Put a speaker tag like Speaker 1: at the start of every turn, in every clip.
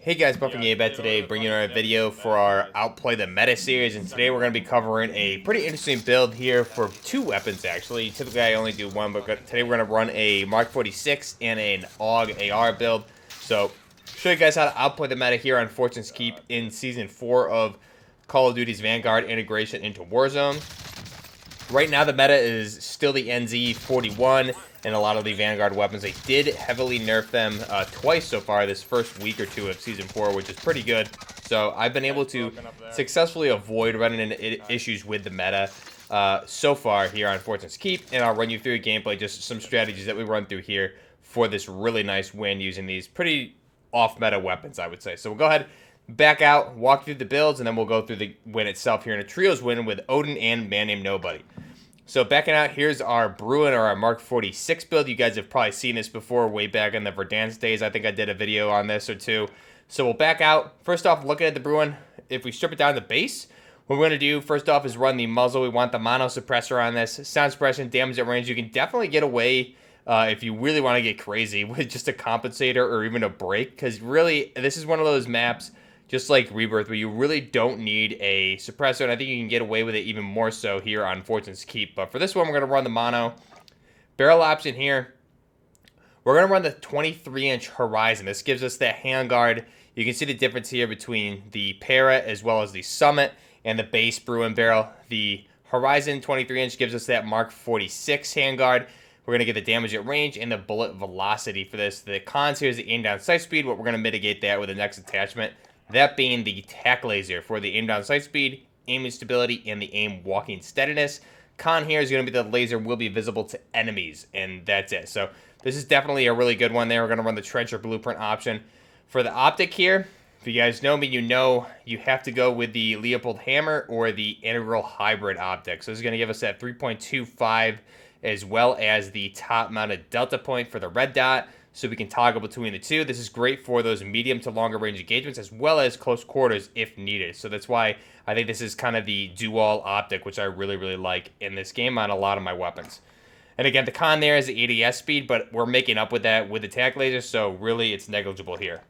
Speaker 1: Hey guys, Buffing Game back today, bringing you a video for our Outplay the Meta series, and today we're going to be covering a pretty interesting build here for two weapons actually. Typically I only do one, but today we're going to run a Mark 46 and an AUG AR build. So, show you guys how to outplay the meta here on Fortune's Keep in Season 4 of Call of Duty's Vanguard integration into Warzone. Right now, the meta is still the NZ41 and a lot of the Vanguard weapons. They did heavily nerf them twice so far this first week or two of Season 4, which is pretty good. So I've been able to successfully avoid running into issues with the meta so far here on Fortune's Keep, and I'll run you through a gameplay, just some strategies that we run through here for this really nice win using these pretty off-meta weapons, I would say. So we'll go ahead, back out, walk through the builds, and then we'll go through the win itself here in a trios win with Odin and Man Named Nobody. So backing out, here's our Bruin or our Mark 46 build. You guys have probably seen this before way back in the Verdansk days. I think I did a video on this or two. So we'll back out. First off, looking at the Bruin, if we strip it down to base, what we're going to do first off is run the muzzle. We want the mono suppressor on this. Sound suppression, damage at range. You can definitely get away if you really want to get crazy with just a compensator or even a break, because really this is one of those maps just like Rebirth, where you really don't need a suppressor, and I think you can get away with it even more so here on Fortune's Keep. But for this one, we're going to run the mono. Barrel option here, we're going to run the 23-inch Horizon. This gives us that handguard. You can see the difference here between the Para as well as the Summit and the base Bruin barrel. The Horizon 23-inch gives us that Mark 46 handguard. We're going to get the damage at range and the bullet velocity for this. The cons here is the aim down sight speed, but we're going to mitigate that with the next attachment. That being the tack laser for the aim down sight speed, aiming stability, and the aim walking steadiness. Con here is going to be the laser will be visible to enemies, and that's it. So this is definitely a really good one there. We're going to run the trench or blueprint option. For the optic here, if you guys know me, you know you have to go with the Leopold Hammer or the integral hybrid optic. So this is going to give us that 3.25 as well as the top mounted delta point for the red dot, so we can toggle between the two. This is great for those medium to longer range engagements as well as close quarters if needed. So that's why I think this is kind of the dual optic, which I really, really like in this game on a lot of my weapons. And again, the con there is the ADS speed, but we're making up with that with the tack laser, so really it's negligible here.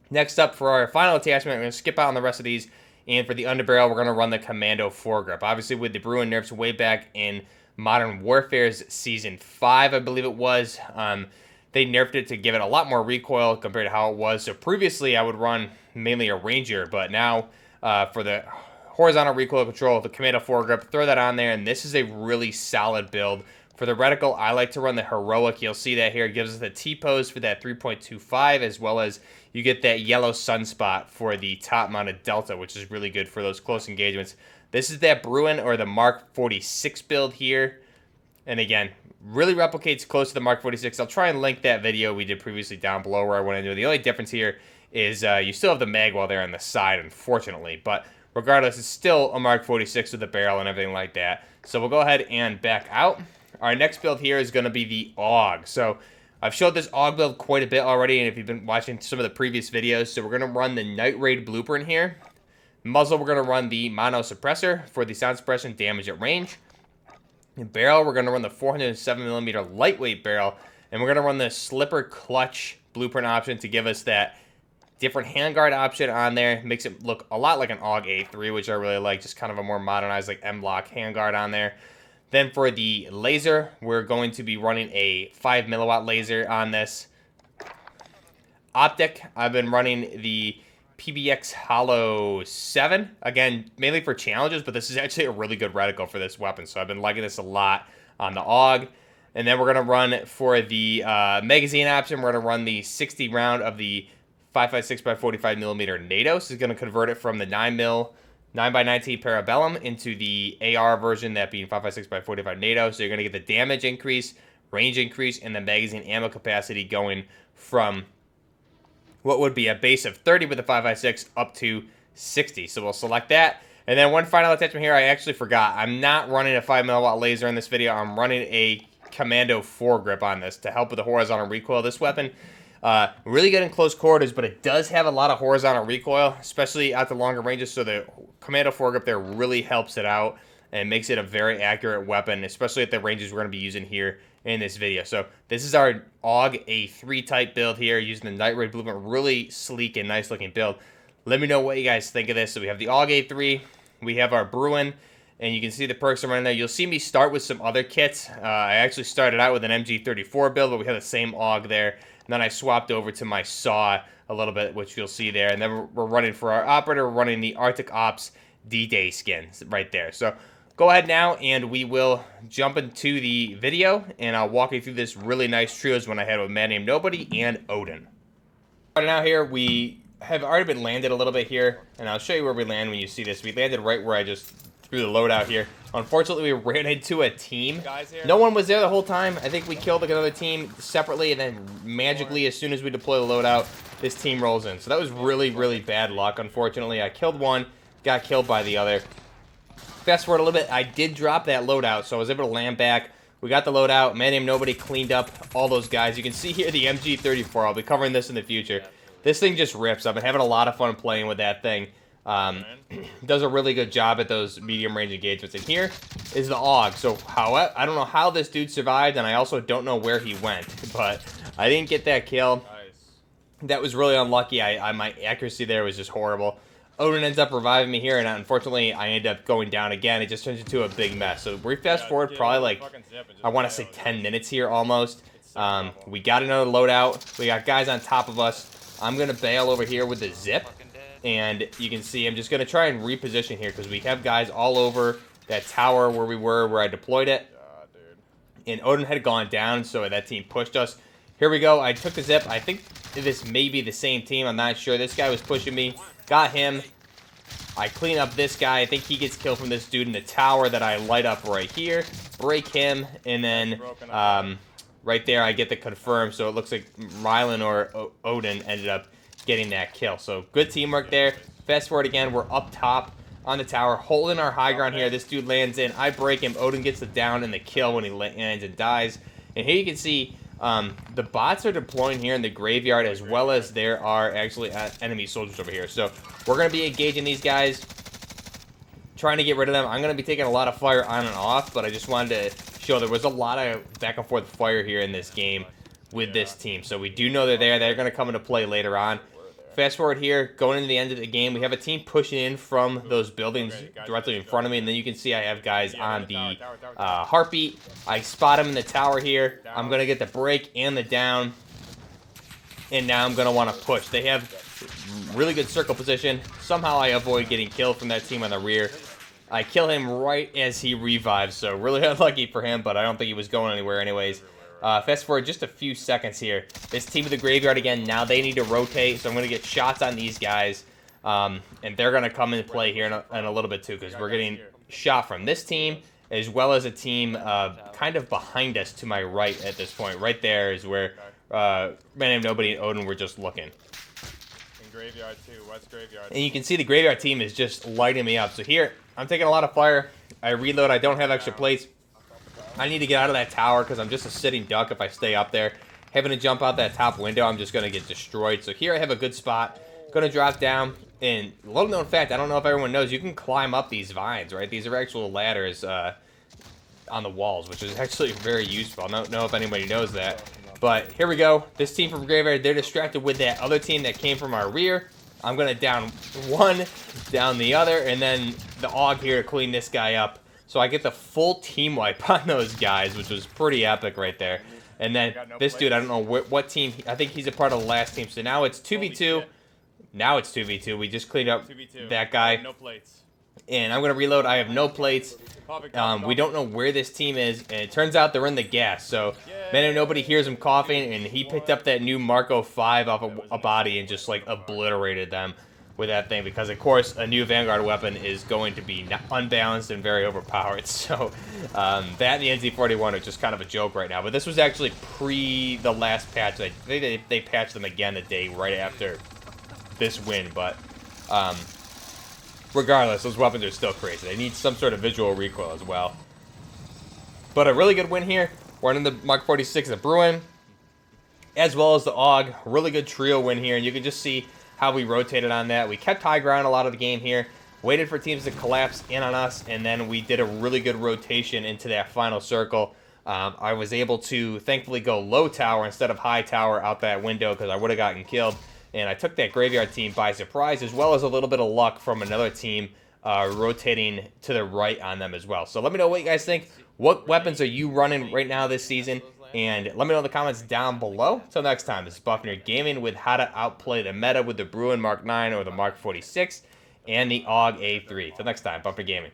Speaker 1: Next up, for our final attachment, I'm going to skip out on the rest of these, and for the underbarrel, we're going to run the Commando foregrip. Obviously, with the Bruin nerfs way back in Modern Warfare's Season 5, I believe it was, they nerfed it to give it a lot more recoil compared to how it was. So previously, I would run mainly a Ranger, but now for the horizontal recoil control, the Commando foregrip, throw that on there, and this is a really solid build. For the reticle, I like to run the Heroic. You'll see that here. It gives us the T-pose for that 3.25, as well as you get that yellow sunspot for the top-mounted Delta, which is really good for those close engagements. This is that Bruin or the Mark 46 build here. And again, really replicates close to the Mark 46. I'll try and link that video we did previously down below where I went into it. The only difference here is you still have the mag while there on the side, unfortunately. But regardless, it's still a Mark 46 with the barrel and everything like that. So we'll go ahead and back out. Our next build here is going to be the AUG. So I've showed this AUG build quite a bit already, and if you've been watching some of the previous videos, so we're going to run the Night Raid blueprint here. Muzzle, we're going to run the mono suppressor for the sound suppression, damage at range. Barrel, we're going to run the 407mm lightweight barrel, and we're going to run the slipper clutch blueprint option to give us that different handguard option on there. Makes it look a lot like an AUGA3, which I really like, just kind of a more modernized like M-Block handguard on there. Then for the laser, we're going to be running a 5 milliwatt laser on this. Optic, I've been running the PBX Hollow 7, again, mainly for challenges, but this is actually a really good reticle for this weapon, so I've been liking this a lot on the AUG. And then we're going to run for the magazine option, we're going to run the 60 round of the 5.56x45mm NATO. So it's going to convert it from the 9x19 Parabellum into the AR version, that being 5.56x45 NATO. So you're going to get the damage increase, range increase, and the magazine ammo capacity going from what would be a base of 30 with the 5.56 up to 60. So we'll select that. And then one final attachment here, I actually forgot. I'm not running a 5 milliwatt laser in this video. I'm running a Commando foregrip on this to help with the horizontal recoil of this weapon. Really good in close quarters, but it does have a lot of horizontal recoil, especially at the longer ranges, so the Commando foregrip there really helps it out. and it makes it a very accurate weapon, especially at the ranges we're going to be using here in this video. So this is our AUGA3 type build here, using the Night Raid blueprint. Really sleek and nice looking build. Let me know what you guys think of this. So we have the AUGA3, we have our Bruin, and you can see the perks are running there. You'll see me start with some other kits. I actually started out with an MG34 build, but we had the same AUG there. And then I swapped over to my SAW a little bit, which you'll see there. And then we're running for our operator, we're running the Arctic Ops D-Day skins right there. So go ahead now, and we will jump into the video, and I'll walk you through this really nice trios when I had with Man Named Nobody and Odin. Right now here, we have already been landed a little bit here, and I'll show you where we land when you see this. We landed right where I just threw the loadout here. Unfortunately, we ran into a team. No one was there the whole time. I think we killed another team separately, and then magically, as soon as we deploy the loadout, this team rolls in. So that was really, really bad luck, unfortunately. I killed one, got killed by the other. Fast forward a little bit, I did drop that loadout, so I was able to land back. We got the loadout. Man Named Nobody cleaned up all those guys. You can see here the MG34. I'll be covering this in the future. This thing just rips. I've been having a lot of fun playing with that thing. Does a really good job at those medium range engagements. And here is the AUG. So I don't know how this dude survived, and I also don't know where he went, but I didn't get that kill. That was really unlucky. My accuracy there was just horrible. Odin ends up reviving me here, and unfortunately, I end up going down again. It just turns into a big mess. So we fast forward probably like, I want to say 10 minutes here almost. We got another loadout. We got guys on top of us. I'm going to bail over here with the zip, and you can see I'm just going to try and reposition here because we have guys all over that tower where we were, where I deployed it. And Odin had gone down, so that team pushed us. Here we go. I took the zip. I think this may be the same team. I'm not sure. This guy was pushing me. Got him. I clean up this guy. I think he gets killed from this dude in the tower that I light up right here. Break him, and then right there I get the confirm. So it looks like Rylan or Odin ended up getting that kill. So good teamwork there. Fast forward again. We're up top on the tower, holding our high ground here. This dude lands in. I break him. Odin gets the down and the kill when he lands and dies. And here you can see the bots are deploying here in the graveyard, as well as there are actually enemy soldiers over here. So we're going to be engaging these guys, trying to get rid of them. I'm going to be taking a lot of fire on and off, but I just wanted to show there was a lot of back and forth fire here in this game with this team. So we do know they're there. They're going to come into play later on. Fast forward here, going into the end of the game, we have a team pushing in from those buildings directly in front of me, and then you can see I have guys on the heartbeat. I spot him in the tower here. I'm going to get the break and the down, and now I'm going to want to push. They have really good circle position. Somehow I avoid getting killed from that team on the rear. I kill him right as he revives, so really unlucky for him, but I don't think he was going anywhere anyways. Fast forward just a few seconds here. This team of the graveyard again, now they need to rotate, so I'm going to get shots on these guys. And they're going to come into play here in a little bit too, because we're getting shot from this team, as well as a team kind of behind us to my right at this point. Right there is where Man Named Nobody and Odin were just looking.
Speaker 2: In graveyard too, West Graveyard.
Speaker 1: And you can see the graveyard team is just lighting me up. So here, I'm taking a lot of fire. I reload. I don't have extra plates. I need to get out of that tower because I'm just a sitting duck if I stay up there. Having to jump out that top window, I'm just going to get destroyed. So here I have a good spot. Going to drop down. And little known fact, I don't know if everyone knows, you can climb up these vines, right? These are actual ladders on the walls, which is actually very useful. I don't know if anybody knows that. But here we go. This team from Graveyard, they're distracted with that other team that came from our rear. I'm going to down one, down the other, and then the AUG here to clean this guy up. So I get the full team wipe on those guys, which was pretty epic right there. And then this dude, I don't know what team. I think he's a part of the last team. So now it's 2v2. Now it's 2v2. We just cleaned up that guy.
Speaker 2: No plates.
Speaker 1: And I'm going to reload. I have no plates. We don't know where this team is. And it turns out they're in the gas. So Man Named Nobody hears him coughing. And he picked up that new Marco 5 off a body and just like obliterated them with that thing, because of course a new Vanguard weapon is going to be unbalanced and very overpowered. So that and the NZ41 are just kind of a joke right now. But this was actually pre the last patch. They patched them again the day right after this win. But regardless, those weapons are still crazy. They need some sort of visual recoil as well. But a really good win here. We're in the MK46, the Bruin, as well as the AUG. Really good trio win here, and you can just see how we rotated on that. We kept high ground a lot of the game here. waited for teams to collapse in on us, and then we did a really good rotation into that final circle. I was able to thankfully go low tower instead of high tower out that window because I would have gotten killed. And I took that graveyard team by surprise, as well as a little bit of luck from another team rotating to the right on them as well. So let me know what you guys think. What weapons are you running right now this season? And let me know in the comments down below. Till next time, this is Buffner Gaming with how to outplay the meta with the Bruin Mark 9 or the Mark 46 and the AUGA3. Till next time, Buffner Gaming.